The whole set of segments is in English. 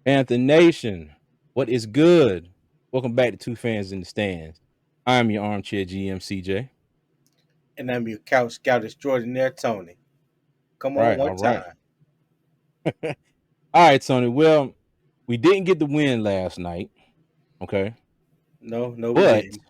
Panther Nation, what is good? Welcome back to Two Fans in the Stands. I'm your armchair GM CJ. And I'm your couch scout extraordinaire, Tony. Come on Right, one all right. time. All right, Tony. Well, we didn't get the win last night, okay? No, we But didn't.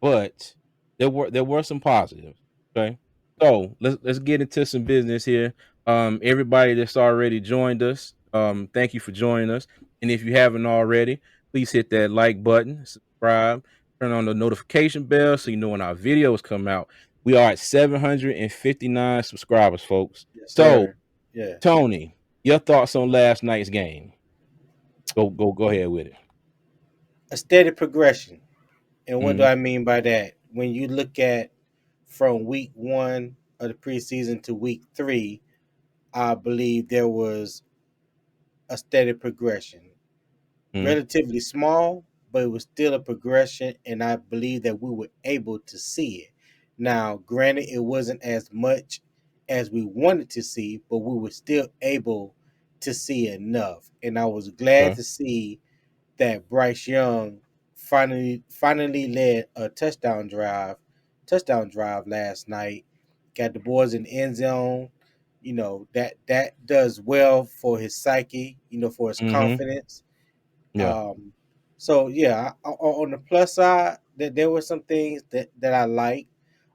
but there were some positives. Okay, so let's get into some business here. Everybody that's already joined us, thank you for joining us. And if you haven't already, please hit that like button, subscribe, turn on the notification bell so you know when our videos come out. We are at 759 subscribers, folks. Yes, So, sir. Yeah. Tony, your thoughts on last night's game? Go ahead with it. A steady progression. And what do Mm-hmm. I mean by that? When you look at from week one of the preseason to week three, I believe there was a steady progression. Mm-hmm. Relatively small, but it was still a progression, and I believe that we were able to see it. Now, granted, it wasn't as much as we wanted to see, but we were still able to see enough. And I was glad Okay. to see that Bryce Young finally led a touchdown drive last night. Got the boys in the end zone. That does well for his psyche. For his Mm-hmm. confidence. Yeah. um, so yeah, on the plus side, that there were some things that I like.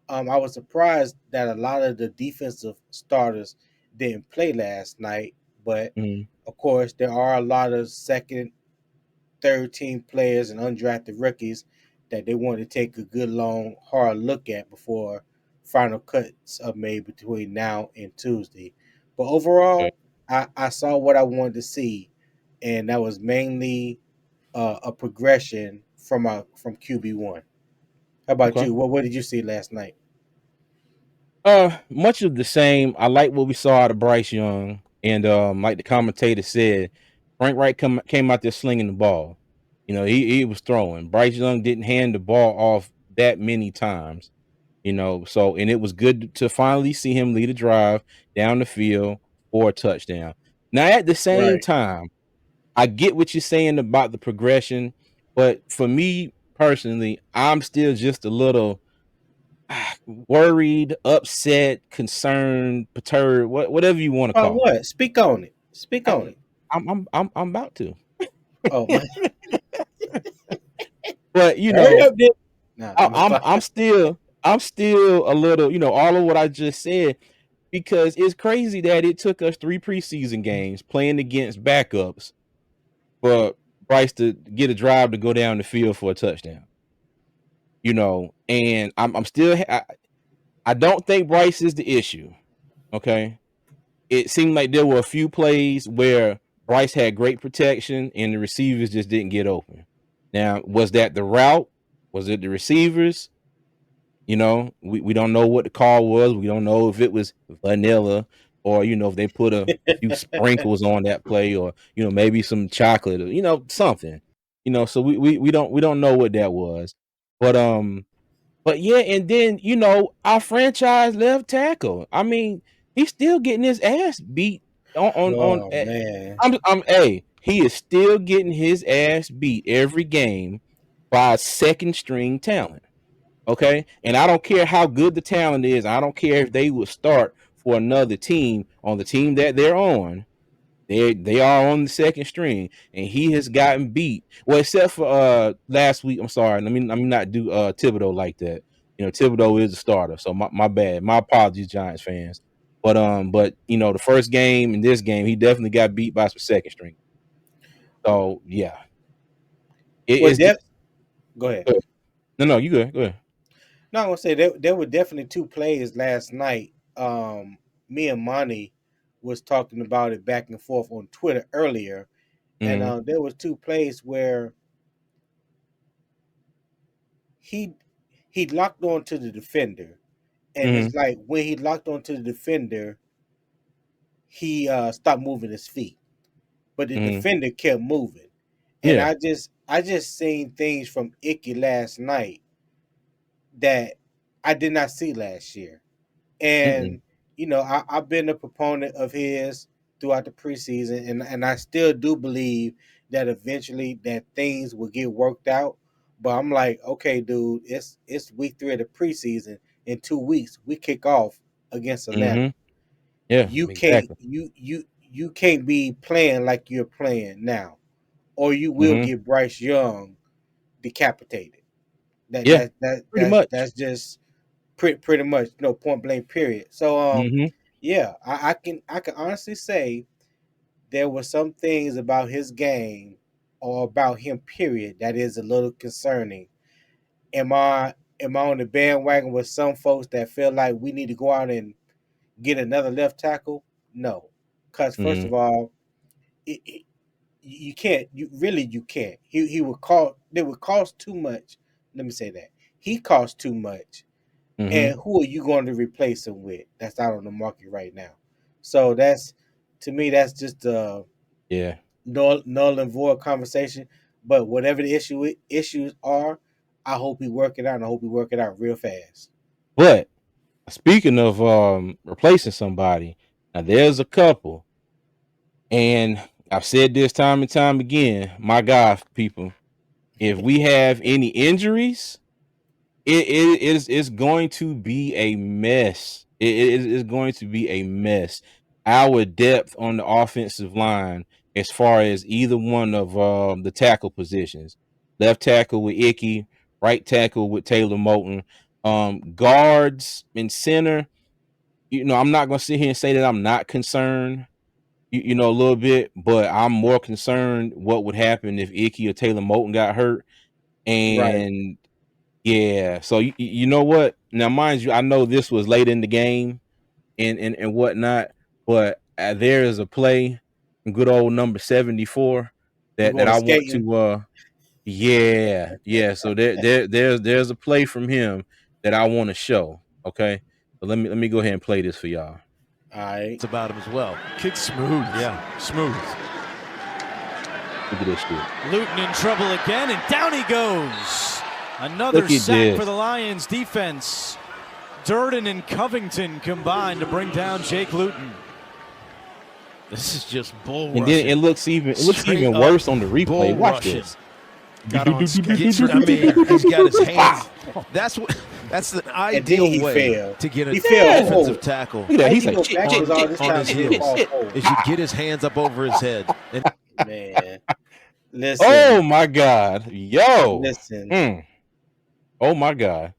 I was surprised that a lot of the defensive starters didn't play last night, but Mm-hmm. of course there are a lot of second, third team players and undrafted rookies that they want to take a good long hard look at before final cuts are made between now and Tuesday. But Okay. overall, I saw what I wanted to see, and that was mainly a progression from QB1. How about Okay. you? What did you see last night? Much of the same. I like what we saw out of Bryce Young, and like the commentator said, Frank Wright came out there slinging the ball. He was throwing. Bryce Young didn't hand the ball off that many times. So and it was good to finally see him lead a drive down the field for a touchdown. Now at the same Right. time, I get what you're saying about the progression, but for me personally, I'm still just a little worried, upset, concerned, perturbed, whatever you want to Oh, call it. what? Speak on it. Speak on I, it. I'm about to, Oh my! but Hurry up, then. Nah, I, let me I'm stop. I'm still I'm still a little, all of what I just said, because it's crazy that it took us 3 preseason games playing against backups for Bryce to get a drive to go down the field for a touchdown. And I'm still I don't think Bryce is the issue. Okay, it seemed like there were a few plays where Bryce had great protection and the receivers just didn't get open. Now, was that the route? Was it the receivers? We don't know what the call was. We don't know if it was vanilla or, if they put a few sprinkles on that play or, maybe some chocolate or, something. So we don't know what that was. But yeah, and then our franchise left tackle. I mean, he's still getting his ass beat on. Oh man. Hey, he is still getting his ass beat every game by second string talent. Okay, and I don't care how good the talent is. I don't care if they would start for another team on the team that they're on. They are on the second string, and he has gotten beat. Well, except for last week. I'm sorry. Let me not do Thibodeau like that. Thibodeau is a starter, so my bad. My apologies, Giants fans. But the first game and this game, he definitely got beat by some second string. So yeah, Well, it's just go ahead. no, you good. Go ahead. No, I'm gonna say there were definitely two plays last night. Me and Monty was talking about it back and forth on Twitter earlier, and Mm-hmm. there was two plays where he he locked on to the defender, and Mm-hmm. it's like when he locked onto the defender, he stopped moving his feet, but the Mm-hmm. defender kept moving, and Yeah. I just seen things from Icky last night that I did not see last year. Mm-mm. And I've been a proponent of his. throughout the preseason, and I still do believe that eventually that things will get worked out. But I'm like, okay, dude, it's week 3 of the preseason. In 2 weeks, we kick off against Atlanta. Mm-hmm. Yeah, You can't exactly. you can't be playing like you're playing now, or you will Mm-hmm. get Bryce Young decapitated. That Yeah, that that pretty that's much. that's just pretty much no point blank period. So Mm-hmm. yeah, I can honestly say there were some things about his game or about him period that is a little concerning. Am I on the bandwagon with some folks that feel like we need to go out and get another left tackle? No, because first Mm-hmm. of all, you can't. You can't. He would cost. It would cost too much. Let me say that he costs too much. Mm-hmm. And who are you going to replace him with? That's out on the market right now. So that's to me. That's just a Yeah. null and void conversation. But whatever the issues are, I hope he work it out. And I hope he work it out real fast. But speaking of replacing somebody, now there's a couple, and I've said this time and time again, my God, people, if we have any injuries, it is it's going to be a mess. It is going to be a mess. Our depth on the offensive line, as far as either one of the tackle positions, left tackle with Icky, right tackle with Taylor Moton, guards and center. I'm not gonna sit here and say that I'm not concerned. A little bit, but I'm more concerned what would happen if Icky or Taylor Moton got hurt. Right. And yeah, so you know what? Now, mind you, I know this was late in the game and whatnot, but there is a play, good old number 74 You that going I want skating? to yeah. So there's a play from him that I want to show. Okay, so let me go ahead and play this for y'all. All right. It's about him as well. Kid smooth. Yeah, smooth. Look at this shit. Luton in trouble again, and down he goes. Another Look at sack this. for the Lions defense. Durden and Covington combined to bring down Jake Luton. This is just bull And rushing. then it looks even Straight up worse on the replay. bull Watch rushing. this. Got on skates. I mean, he's got his hands. That's the And then he ideal way fell. to get He a fell defensive forward. tackle. Look at that. He's How you like, go backwards all this on time his and you heels. fall forward? Is you get his hands up over his head. And Man, oh listen, my God. Yo. listen. Oh my God.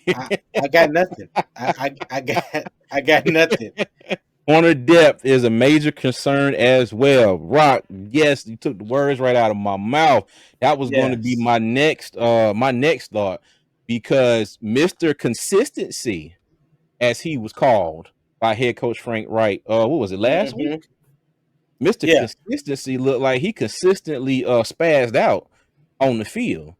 I got nothing. I got nothing. Corner depth is a major concern as well. Rock, yes, you took the words right out of my mouth. That was going to be Yes. my next thought, because Mr. Consistency, as he was called by head coach Frank Wright, what was it, last Mm-hmm. week? Mr. Yeah. Consistency looked like he consistently spazzed out on the field.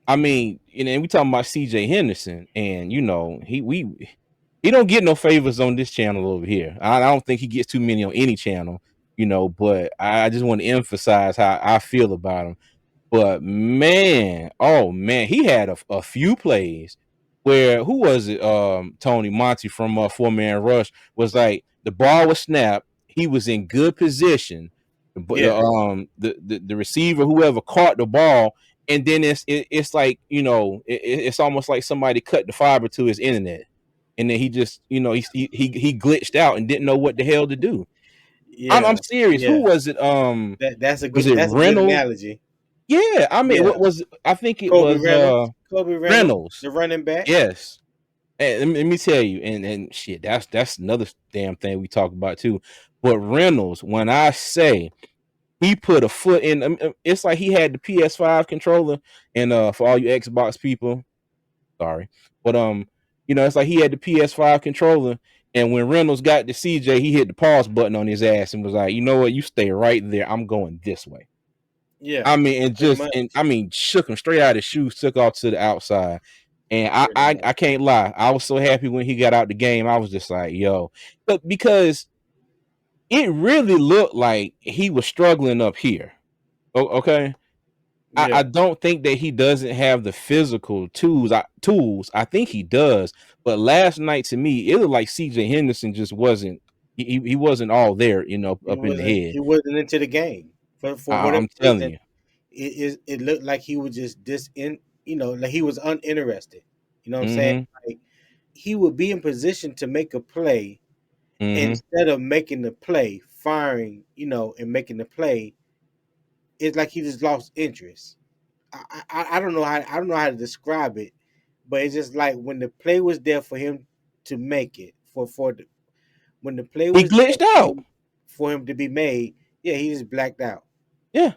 I mean, we talking about CJ Henderson, and he don't get no favors on this channel over here. I don't think he gets too many on any channel, but I just want to emphasize how I feel about him. But man, oh man, he had a few plays where, who was it? Tony Monty from 4-Man Rush was like, the ball was snapped, he was in good position, but Yeah. the receiver, whoever caught the ball, and then it's like, it's almost like somebody cut the fiber to his internet, and then he just, he glitched out and didn't know what the hell to do. I'm Yeah. serious. Who Yeah. was it? That's a Was good it that's a good Reynolds? analogy. Yeah, I mean, Yeah. what was? I think it Kobe was Reynolds. Kobe Reynolds. the running back. Yes. And let me tell you, and shit, that's another damn thing we talk about too. But Reynolds, when I say he put a foot in, it's like he had the PS5 controller, and for all you Xbox people, sorry, but it's like he had the PS5 controller, and when Reynolds got to CJ, he hit the pause button on his ass and was like, you know what, you stay right there, I'm going this way. Yeah. I mean, Pretty much. shook him straight out of his shoes, took off to the outside. And Pretty much. I can't lie, I was so happy when he got out the game. I was just like, yo, but because it really looked like he was struggling up here. Okay. Yeah. I don't think that he doesn't have the physical tools. I think he does. But last night, to me, it looked like CJ Henderson just wasn't he wasn't all there, you know, He up in the wasn't. head. He wasn't into the game for whatever I'm telling reason. you. It looked like he was just like he was uninterested. You know what I'm saying? Mm-hmm. Like he would be in position to make a play Mm-hmm. instead of making the play, firing, and making the play. It's like he just lost interest. I don't know how to describe it, but it's just like when the play was there for him to make it when the play He was there glitched out. for him to be made, yeah, he just blacked out. Yeah.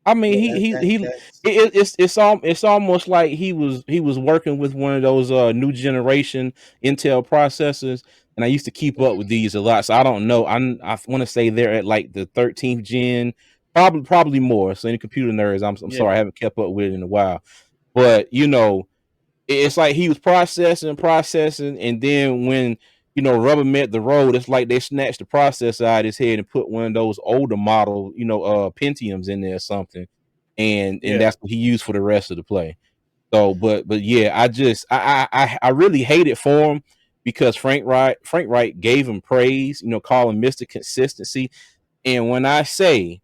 I mean, Yeah, that's it's almost like he was working with one of those new generation Intel processors, and I used to keep up with these a lot. So I don't know. I want to say they're at like the 13th gen, probably more. So any computer nerds, I'm yeah, sorry, I haven't kept up with it in a while. But it's like he was processing, and then when rubber met the road, it's like they snatched the processor out of his head and put one of those older model, Pentiums in there or something, and yeah. that's what he used for the rest of the play. So, but yeah, I really hate it for him because Frank Wright gave him praise, call him Mr. Consistency, and when I say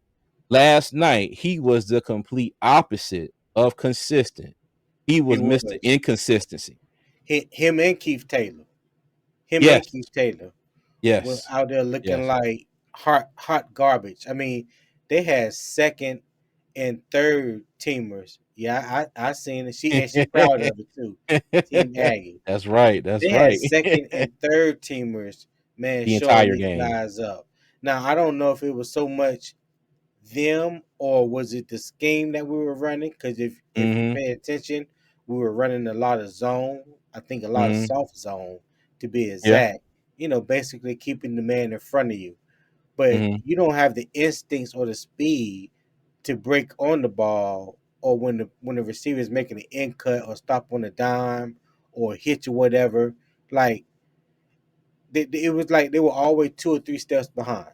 last night he was the complete opposite of consistent. He He was Mr. was. Inconsistency. Him and Keith Taylor. Him and Yes, Keith Taylor were yes, out there looking yes. like hot garbage. I mean, they had second and third teamers. Yeah, I seen it. She proud of it too. Team Aggie. That's right. That's They had right. second and third teamers, man, The showing entire these game. guys up. Now I don't know if it was so much them or was it the scheme that we were running? Because if you Mhm. pay attention, we were running a lot of zone. I think a lot of Mhm. soft zone to be Yeah. exact. Basically keeping the man in front of you, but Mhm. you don't have the instincts or the speed to break on the ball, or when the receiver is making an in cut or stop on a dime or hit you whatever. Like it was like they were always 2 or 3 steps behind.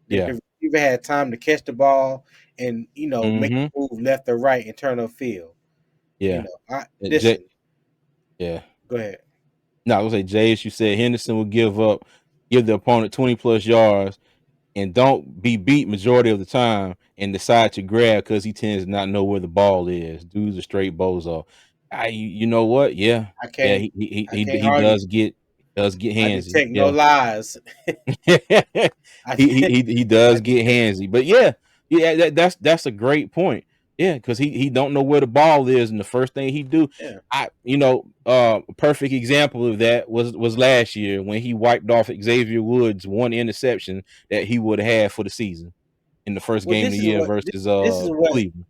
Yeah. The receiver had time to catch the ball and make Mhm. a move left or right and turn upfield. Yeah. I J listen. yeah. Go ahead. No, I was say Jay, as you said, Henderson will give the opponent 20 plus yards and don't be beat majority of the time and decide to grab because he tends to not know where the ball is. Dude's a straight bozo. You know what? Yeah. I Yeah, can't. I he can't he argue. does get I handsy. detect no Yeah. lies. he, I he I does get detect. handsy, but yeah, that's a great point. Yeah, because he don't know where the ball is, and the first thing he do, Yeah. a perfect example of that was last year when he wiped off Xavier Woods' one interception that he would have had for the season in the first Well, game of the year versus Cleveland.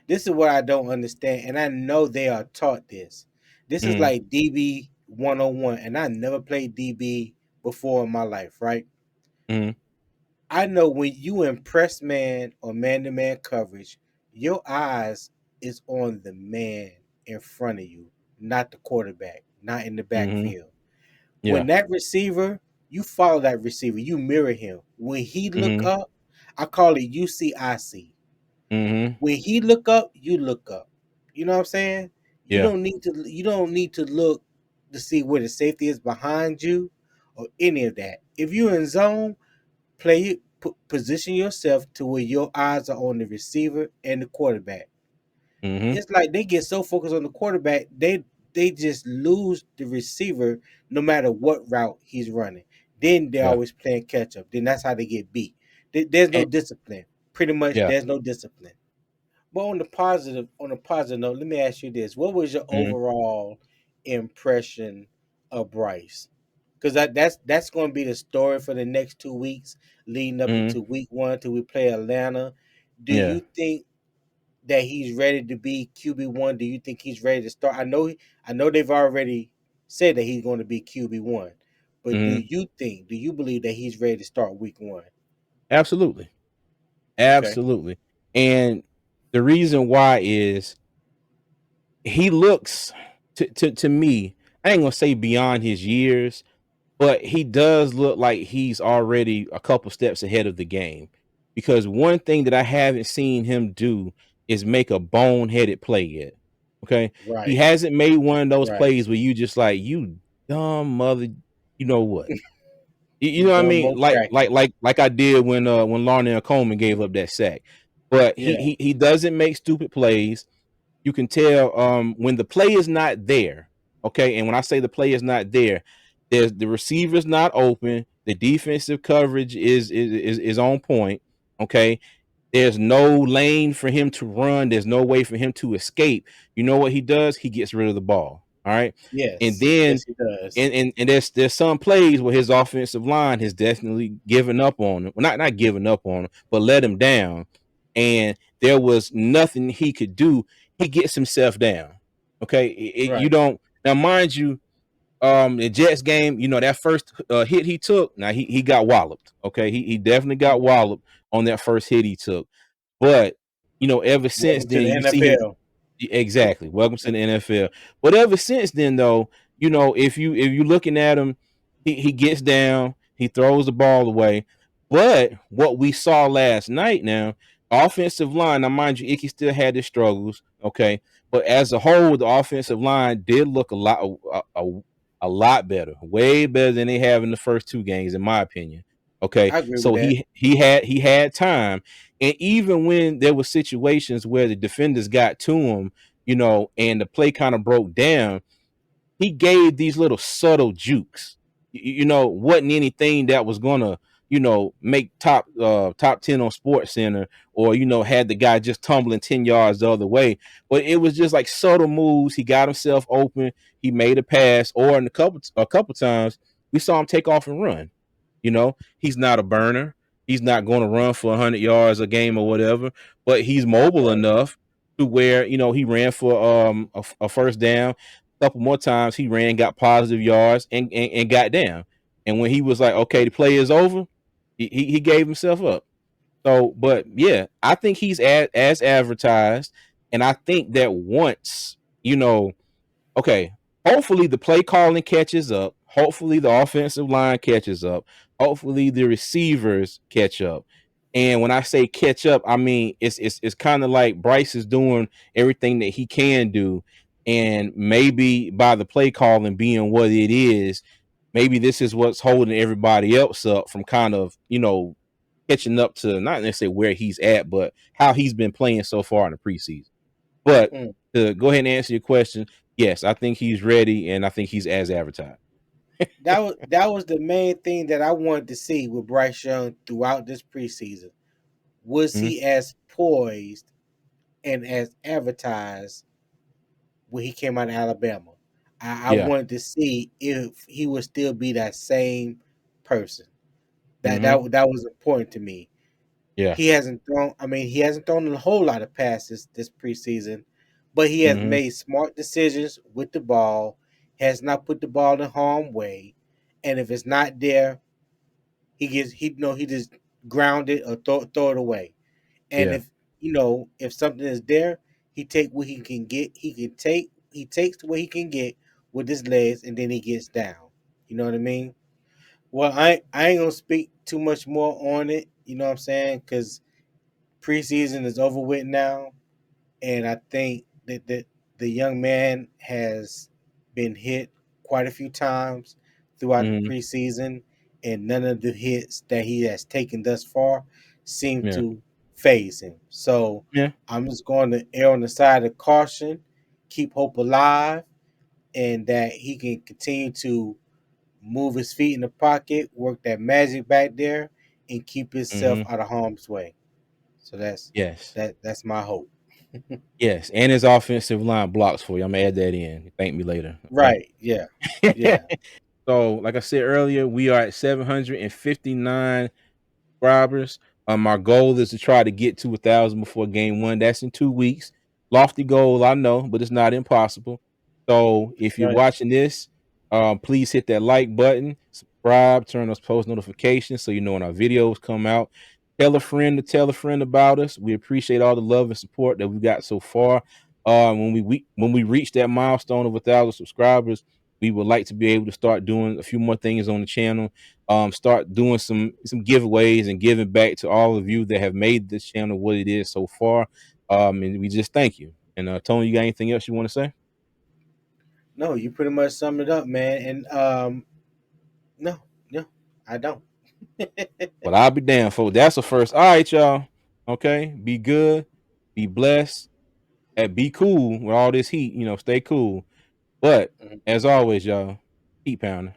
this is what I don't understand, and I know they are taught this. This is Mm, like DB 101, and I never played DB before in my life, right? mm, I know when you in press man or man to man coverage, your eyes is on the man in front of you, not the quarterback, not in the mm-hmm. backfield. When Yeah. that receiver, you follow that receiver, you mirror him. When he look Mm-hmm. up, I call it UCIC. Mm-hmm. When he look up, you look up. You know what I'm saying? Yeah. You don't need to look to see where the safety is behind you or any of that. If you're in zone, position yourself to where your eyes are on the receiver and the quarterback. Mm-hmm. It's like they get so focused on the quarterback, they just lose the receiver no matter what route he's running. Then they're Yeah. always playing catch up. Then that's how they get beat. There's no And, discipline. Pretty much, yeah. there's no discipline. But on a positive note, let me ask you this: what was your Mm-hmm. overall impression of Bryce? Because that's going to be the story for the next 2 weeks, leading up Mm-hmm. into week one till we play Atlanta. Do Yeah. you think that he's ready to be QB1? Do you think he's ready to start? I know they've already said that he's going to be QB1, but Mm-hmm. do you believe that he's ready to start week one? Absolutely. Okay, Absolutely. And the reason why is he looks to me, I ain't gonna say beyond his years, but he does look like he's already a couple steps ahead of the game. Because one thing that I haven't seen him do is make a boneheaded play yet. Okay. He right, hasn't made one of those right. plays where you just like, you dumb mother, you know what? You He's know what I doing mean? more tracking. Like I did when Larnell Coleman gave up that sack. But Yeah, he doesn't make stupid plays. You can tell when the play is not there. Okay, and when I say the play is not there, there's the receiver's not open. The defensive coverage is on point. Okay, there's no lane for him to run. There's no way for him to escape. You know what he does? He gets rid of the ball. All right. And yes, then yes, he does. and there's some plays where his offensive line has definitely given up on him. Well, not given up on him, but let him down. And there was nothing he could do. He gets himself down. Okay. You Right. don't now, mind you, the Jets game, that first hit he took, now he got walloped. Okay. He definitely got Mhm. walloped on that first hit he took. But ever since Welcome to then, the you see him NFL. exactly. Welcome to the NFL. But ever since then, though, if you looking at him, he gets down, he throws the ball away. But what we saw last night, now offensive line, now mind you, Icky still had his struggles, okay. But as a whole, the offensive line did look a lot better, way better than they have in the first two games, in my opinion. Okay, I agree with so that. he had time, and even when there were situations where the defenders got to him, and the play kind of broke down, he gave these little subtle jukes. Wasn't anything that was gonna, make top 10 on Sports Center, or had the guy just tumbling 10 yards the other way. But it was just like subtle moves. He got himself open, he made a pass, or in a couple times we saw him take off and run. He's not a burner. He's not going to run for 100 yards a game or whatever, but he's mobile Right. enough to where he ran for a first down. A couple more times he ran, got positive yards, and got down. And when he was like, okay, the play is over, he gave himself up. So, but yeah, I think he's as advertised, and I think that once okay, hopefully the play calling catches up. Hopefully the offensive line catches up. Hopefully the receivers catch up. And when I say catch up, I mean it's kind of like Bryce is doing everything that he can do, and maybe by the play calling being what it is, maybe this is what's holding everybody else up from kind of catching up to not necessarily where he's at, but how he's been playing so far in the preseason. But Mm. to go ahead and answer your question, yes, I think he's ready, and I think he's as advertised. That was the main thing that I wanted to see with Bryce Young throughout this preseason. Was Mhm. he as poised and as advertised when he came out of Alabama? I Yeah. wanted to see if he would still be that same person. That Mhm. that that was important to me. Yeah. He hasn't thrown. I mean, he hasn't thrown a whole lot of passes this preseason, but he has Mhm. made smart decisions with the ball. Has not put the ball in harm's way, and if it's not there, he just ground it or throw it away. And Yeah. if something is there, he take what he can get. He takes what he can get with his legs, and then he gets down. You know what I mean? Well, I ain't gonna speak too much more on it. You know what I'm saying? Because preseason is over with now, and I think that the young man has been hit quite a few times throughout the Mhm. preseason, and none of the hits that he has taken thus far seem Yeah. to phase him. So Yeah. I'm just going to err on the side of caution, keep hope alive, and that he can continue to move his feet in the pocket, work that magic back there, and keep himself Mhm. out of harm's way. So that's Yes. that's my hope. Yes. And his offensive line blocks for you. I'm gonna add that in. Thank me later. Okay. Right. Yeah. Yeah. So, like I said earlier, we are at 759 subscribers. Our goal is to try to get to 1,000 before game one. That's in 2 weeks. Lofty goal, I know, but it's not impossible. So if you're Right. watching this, please hit that like button, subscribe, turn those post notifications so you know when our videos come out. Tell a friend to tell a friend about us. We appreciate all the love and support that we got so far. When we reach that milestone of 1,000 subscribers, we would like to be able to start doing a few more things on the channel, start doing some giveaways and giving back to all of you that have made this channel what it is so far. And we just thank you. And Tony, you got anything else you want to say? No, you pretty much summed it up, man. And no, no. I don't. Well, I'll be damned, folks. That's a first. All right, y'all. Okay, be good, be blessed, and be cool with all this heat. Stay cool. But Mhm. as always, y'all, keep pounding.